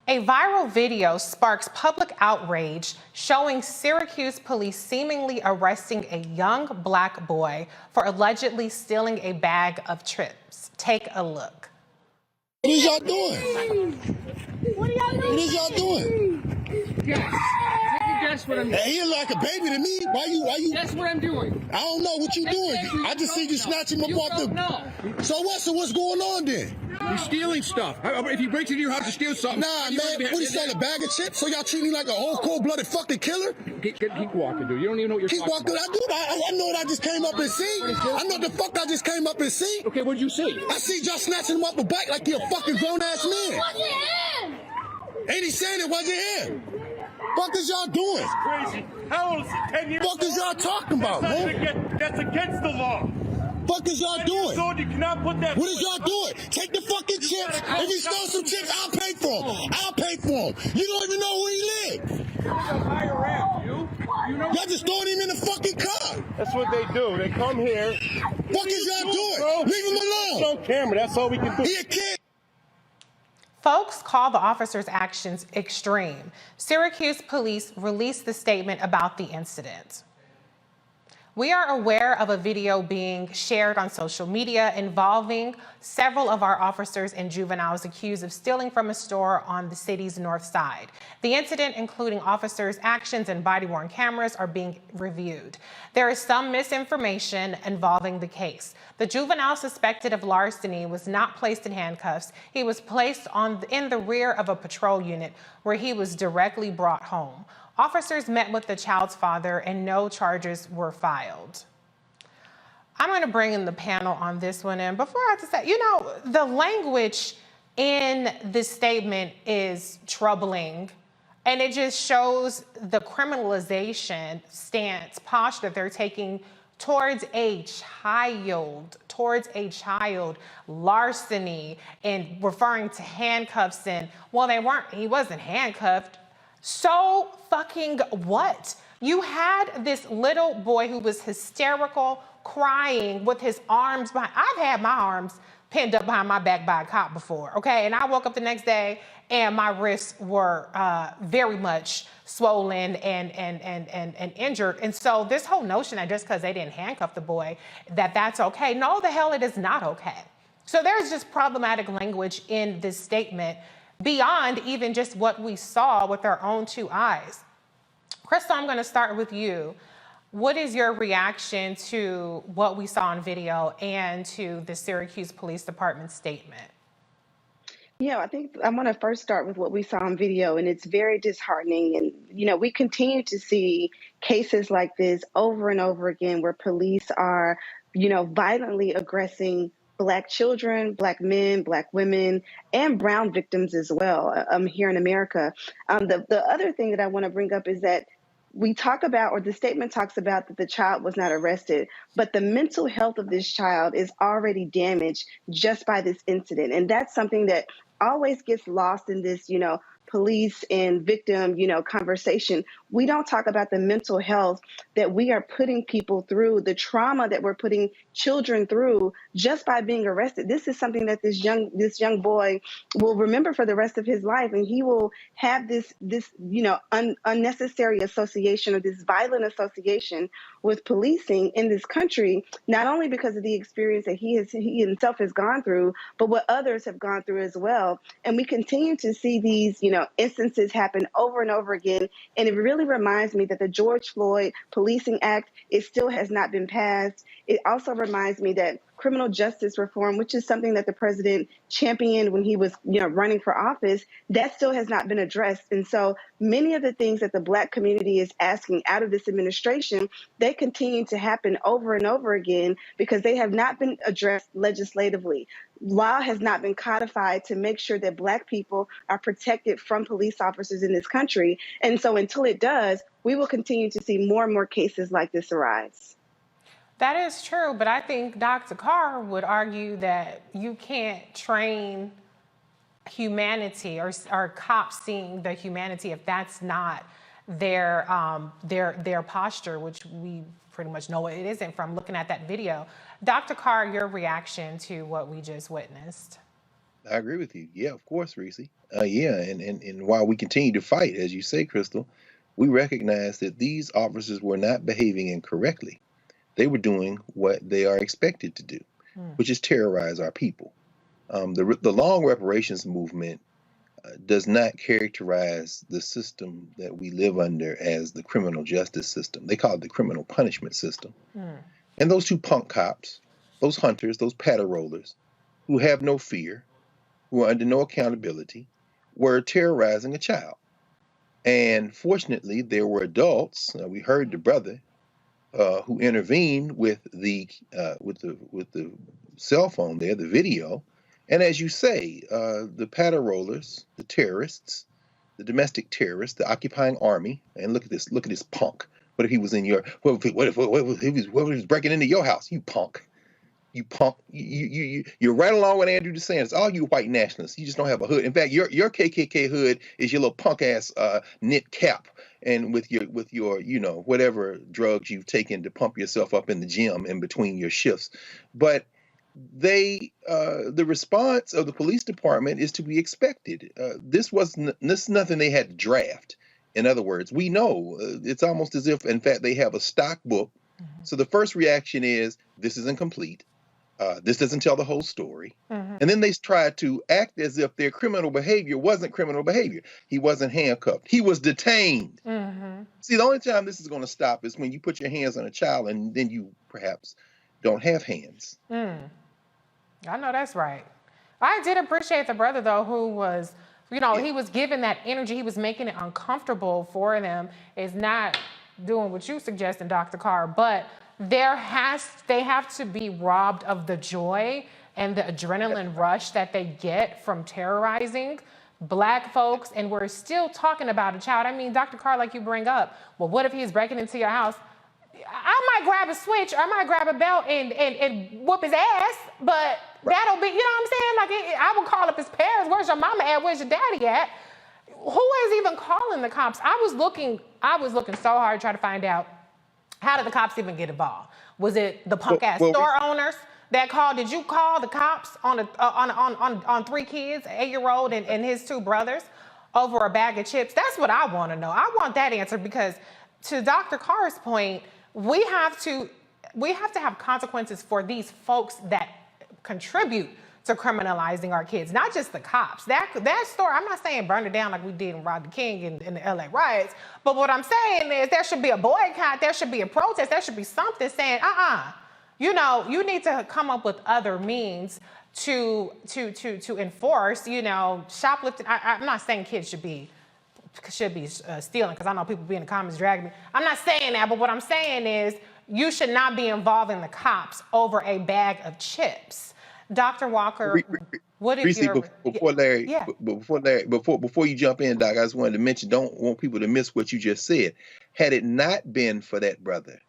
A viral video sparks public outrage showing Syracuse police seemingly arresting a young black boy for allegedly stealing a bag of chips. Take a look. What is y'all doing? What is y'all doing? Guess. Take a guess what I'm doing. Hey, you like a baby to me. Why you? Guess what I'm doing. I don't know what you doing. I just see you snatching him up off the. No. So what? So what's going on then? You're stealing stuff. If he breaks into your house to steal something. Nah, man. What you saying? A bag of chips? So y'all treat me like a whole cold-blooded fucking killer? Keep walking, dude. You don't even know what you're Keep talking walking. about. I know what I just came up and see. I know the fuck I just came up and see. Okay, what did you see? I see y'all snatching him up a bike like you're a fucking grown-ass man. Ain't he saying it wasn't him? Fuck is y'all doing? Crazy. How old is he? 10 years Fuck is y'all talking about, man? That's against the law. Fuck is y'all doing? You cannot put that. What is y'all doing? Take the fucking chips. If he stole some chips, I'll pay for him. I'll pay for him. You don't even know where he lives. Y'all just throwing him in the fucking car. That's what they do. They come here. Fuck is y'all doing? Bro? Leave him alone. It's on camera. That's all we can do. He a kid. Folks call the officers' actions extreme. Syracuse Police released the statement about the incident. We are aware of a video being shared on social media involving several of our officers and juveniles accused of stealing from a store on the city's north side. The incident, including officers' actions and body-worn cameras, are being reviewed. There is some misinformation involving the case. The juvenile suspected of larceny was not placed in handcuffs. He was placed in the rear of a patrol unit where he was directly brought home. Officers met with the child's father and no charges were filed. I'm going to bring in the panel on this one. And before I just say, the language in this statement is troubling. And it just shows the criminalization stance, posture they're taking towards a child, larceny, and referring to handcuffs. And, well, he wasn't handcuffed. So fucking what? You had this little boy who was hysterical, crying with his arms behind. I've had my arms pinned up behind my back by a cop before, okay? And I woke up the next day and my wrists were very much swollen and injured. And so this whole notion that just because they didn't handcuff the boy, that's okay. No, the hell it is not okay. So there's just problematic language in this statement beyond even just what we saw with our own two eyes. Crystal, I'm going to start with you. What is your reaction to what we saw on video and to the Syracuse Police Department statement? Yeah, I think I want to first start with what we saw on video, and it's very disheartening. And, we continue to see cases like this over and over again where police are, violently aggressing Black children, Black men, Black women, and brown victims as well here in America. The other thing that I want to bring up is that we talk about, or the statement talks about, that the child was not arrested, but the mental health of this child is already damaged just by this incident. And that's something that always gets lost in this, police and victim, conversation. We don't talk about the mental health that we are putting people through, the trauma that we're putting children through just by being arrested. This is something that this young boy will remember for the rest of his life, and he will have this unnecessary association, or this violent association with policing in this country, not only because of the experience that he himself has gone through, but what others have gone through as well. And we continue to see these, instances happen over and over again. And it really reminds me that the George Floyd Policing Act, it still has not been passed. It also reminds me that criminal justice reform, which is something that the president championed when he was, running for office, that still has not been addressed. And so many of the things that the Black community is asking out of this administration, they continue to happen over and over again because they have not been addressed legislatively. Law has not been codified to make sure that Black people are protected from police officers in this country. And so until it does, we will continue to see more and more cases like this arise. That is true, but I think Dr. Carr would argue that you can't train humanity or cops seeing the humanity if that's not their posture, which we pretty much know it isn't from looking at that video. Dr. Carr, your reaction to what we just witnessed? I agree with you. Yeah, of course, Reese. Yeah, and while we continue to fight, as you say, Crystal, we recognize that these officers were not behaving incorrectly. They were doing what they are expected to do, which is terrorize our people. The long reparations movement does not characterize the system that we live under as the criminal justice system. They call it the criminal punishment system. And those two punk cops, those hunters, those patter rollers, who have no fear, who are under no accountability, were terrorizing a child. And fortunately, there were adults. We heard the brother who intervened with the cell phone there, the video. And as you say, the patter rollers, the terrorists, the domestic terrorists, the occupying army, and look at this punk. What if he was in your? What if he was breaking into your house? You punk. You punk. You're right along with Andrew DeSantis. All you white nationalists, you just don't have a hood. In fact, your KKK hood is your little punk ass knit cap, and with your whatever drugs you've taken to pump yourself up in the gym in between your shifts. But the response of the police department is to be expected. This is nothing they had to draft. In other words, we know it's almost as if, in fact, they have a stock book. So the first reaction is, this isn't complete. This doesn't tell the whole story. And then they try to act as if their criminal behavior wasn't criminal behavior. He wasn't handcuffed. He was detained. See, the only time this is going to stop is when you put your hands on a child and then you perhaps don't have hands. I know that's right. I did appreciate the brother, though, who was, he was giving that energy. He was making it uncomfortable for them. Is not doing what you suggested, Dr. Carr, but they have to be robbed of the joy and the adrenaline rush that they get from terrorizing Black folks. And we're still talking about a child. I mean, Dr. Carr, like you bring up, well, what if he's breaking into your house? I might grab a switch, or I might grab a belt and whoop his ass, but that'll be, you know what I'm saying? Like, I would call up his parents. Where's your mama at? Where's your daddy at? Who is even calling the cops? I was looking so hard to try to find out, how did the cops even get involved? Was it the punk ass store owners that called? Did you call the cops on three kids, an 8-year-old and his two brothers, over a bag of chips? That's what I want to know. I want that answer, because to Dr. Carr's point, we have to have consequences for these folks that contribute to criminalizing our kids, not just the cops. That store, I'm not saying burn it down like we did in Rodney King in the LA riots, but what I'm saying is there should be a boycott, there should be a protest, there should be something saying, you need to come up with other means to enforce, shoplifting. I'm not saying kids should be stealing, because I know people be in the comments dragging me. I'm not saying that, but what I'm saying is you should not be involving the cops over a bag of chips. Dr. Walker, what is your... Before Larry, before you jump in, Doc, I just wanted to mention, don't want people to miss what you just said. Had it not been for that brother,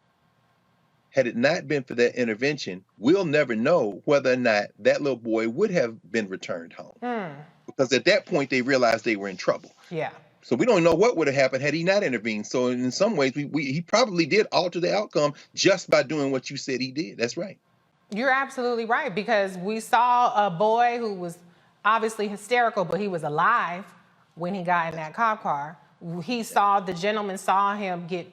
had it not been for that intervention, we'll never know whether or not that little boy would have been returned home. Because at that point, they realized they were in trouble. Yeah. So we don't know what would have happened had he not intervened. So in some ways, he probably did alter the outcome just by doing what you said he did. That's right. You're absolutely right, because we saw a boy who was obviously hysterical, but he was alive when he got in that cop car. The gentleman saw him get,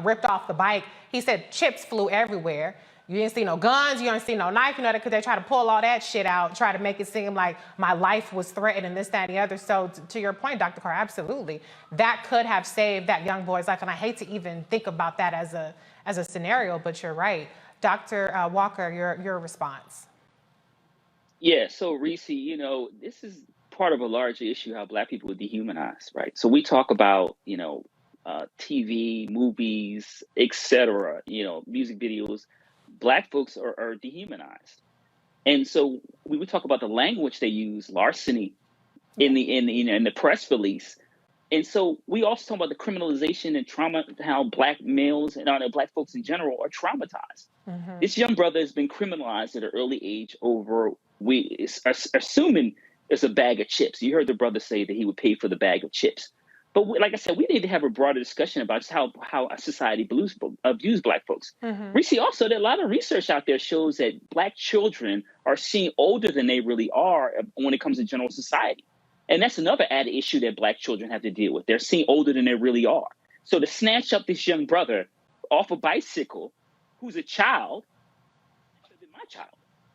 ripped off the bike. He said chips flew everywhere. You didn't see no guns, you didn't see no knife, because they try to pull all that shit out, try to make it seem like my life was threatened and this, that, and the other. So to your point, Dr. Carr, absolutely. That could have saved that young boy's life. And I hate to even think about that as a scenario, but you're right. Dr. Walker, your response. Yeah, so Reese, this is part of a larger issue, how Black people are dehumanized, right? So we talk about, TV, movies, etc., music videos. Black folks are dehumanized. And so we would talk about the language they use, larceny, in the press release. And so we also talk about the criminalization and trauma, how Black males and Black folks in general are traumatized. This young brother has been criminalized at an early age over, assuming it's a bag of chips. You heard the brother say that he would pay for the bag of chips. But like I said, we need to have a broader discussion about just how society abuse Black folks. We see also that a lot of research out there shows that Black children are seen older than they really are when it comes to general society. And that's another added issue that Black children have to deal with. They're seen older than they really are. So to snatch up this young brother off a bicycle, who's a child, than my child,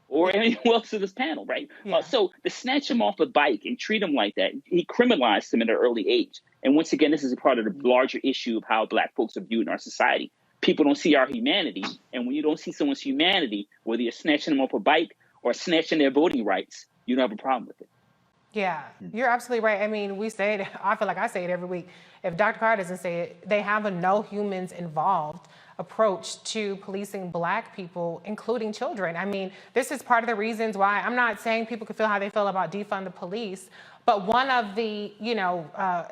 or anyone else in this panel, right? Yeah. So to snatch him off a bike and treat him like that, he criminalized him at an early age. And once again, this is a part of the larger issue of how Black folks are viewed in our society. People don't see our humanity. And when you don't see someone's humanity, whether you're snatching them off a bike or snatching their voting rights, you don't have a problem with it. Yeah, you're absolutely right. I mean, we say it, I feel like I say it every week. If Dr. Carr doesn't say it, they have a no humans involved approach to policing Black people, including children. I mean, this is part of the reasons why I'm not saying people can feel how they feel about defund the police, but one of the,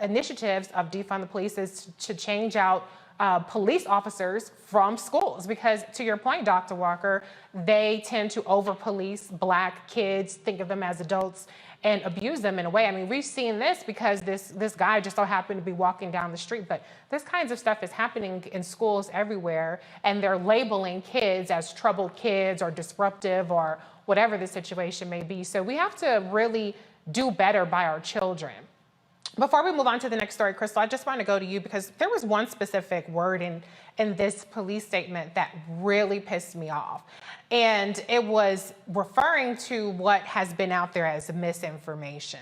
initiatives of defund the police is to change out police officers from schools, because to your point, Dr. Walker, they tend to over-police Black kids, think of them as adults, and abuse them in a way. I mean, we've seen this because this guy just so happened to be walking down the street, but this kinds of stuff is happening in schools everywhere, and they're labeling kids as troubled kids or disruptive or whatever the situation may be. So we have to really do better by our children. Before we move on to the next story, Crystal, I just want to go to you because there was one specific word in this police statement that really pissed me off. And it was referring to what has been out there as misinformation.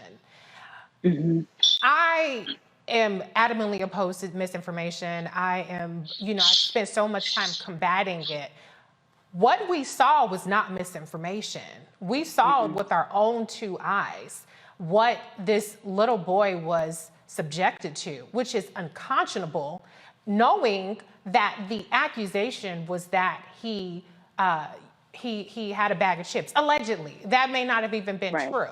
I am adamantly opposed to misinformation. I spent so much time combating it. What we saw was not misinformation. We saw with our own two eyes what this little boy was subjected to, which is unconscionable, knowing that the accusation was that he had a bag of chips, allegedly. That may not have even been true.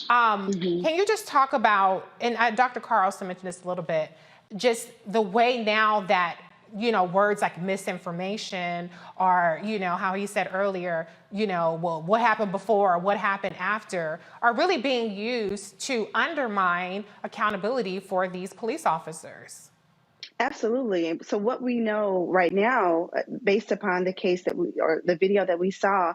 Can you just talk about, and Dr. Carr also mentioned this a little bit, just the way now that words like misinformation or, how he said earlier, well, what happened before or what happened after are really being used to undermine accountability for these police officers. Absolutely. So what we know right now, based upon the case or the video that we saw,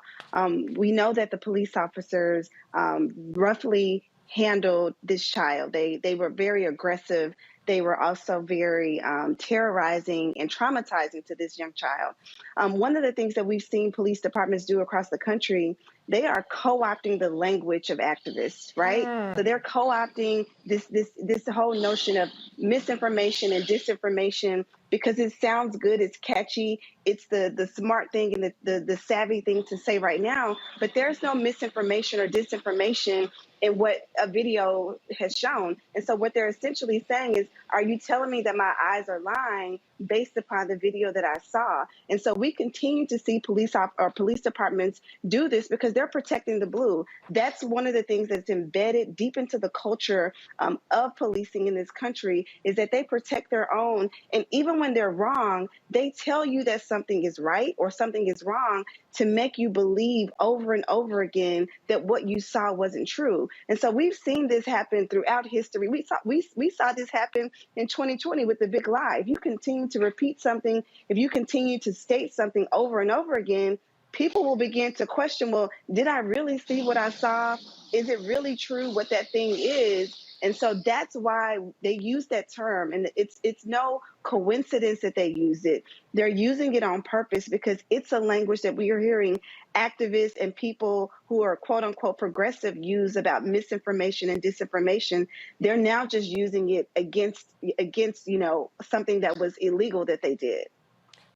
we know that the police officers roughly handled this child. They were very aggressive. They were also very terrorizing and traumatizing to this young child. One of the things that we've seen police departments do across the country, they are co-opting the language of activists, right? So they're co-opting this whole notion of misinformation and disinformation because it sounds good, it's catchy, it's the smart thing and the savvy thing to say right now, but there's no misinformation or disinformation in what a video has shown. And so what they're essentially saying is, are you telling me that my eyes are lying based upon the video that I saw? And so we continue to see police departments do this because they're protecting the blue. That's one of the things that's embedded deep into the culture of policing in this country, is that they protect their own. And even when they're wrong, they tell you that something is right or something is wrong to make you believe over and over again that what you saw wasn't true. And so we've seen this happen throughout history. We saw this happen in 2020 with the big lie. If you continue to repeat something, if you continue to state something over and over again, people will begin to question, well, did I really see what I saw? Is it really true what that thing is? And so that's why they use that term. And it's no coincidence that they use it. They're using it on purpose because it's a language that we are hearing activists and people who are quote unquote progressive use about misinformation and disinformation. They're now just using it against something that was illegal that they did.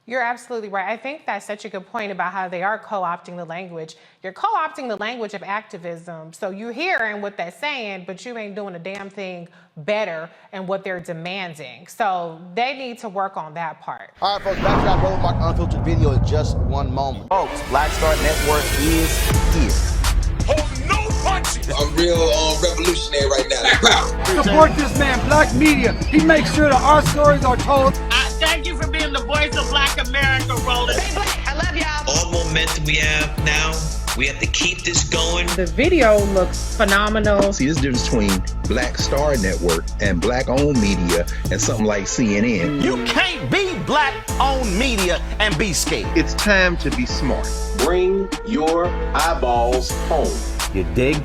You're absolutely right. I think that's such a good point about how they are co-opting the language. You're co-opting the language of activism. So you're hearing what they're saying, but you ain't doing a damn thing better in what they're demanding. So they need to work on that part. All right, folks, back to our Roland Mark Unfiltered video in just one moment. Folks, Black Star Network is here. Hold no punches. I'm real revolutionary right now. Support this man, Black Media. He makes sure that our stories are told. Thank you for being the voice of Black America, Roland. Stay black. I love y'all. All momentum we have now We have to keep this going. The video looks phenomenal. See, there's a difference between Black Star Network and black-owned media and something like CNN. You can't be black-owned media and be scared. It's time to be smart. Bring your eyeballs home. You dig?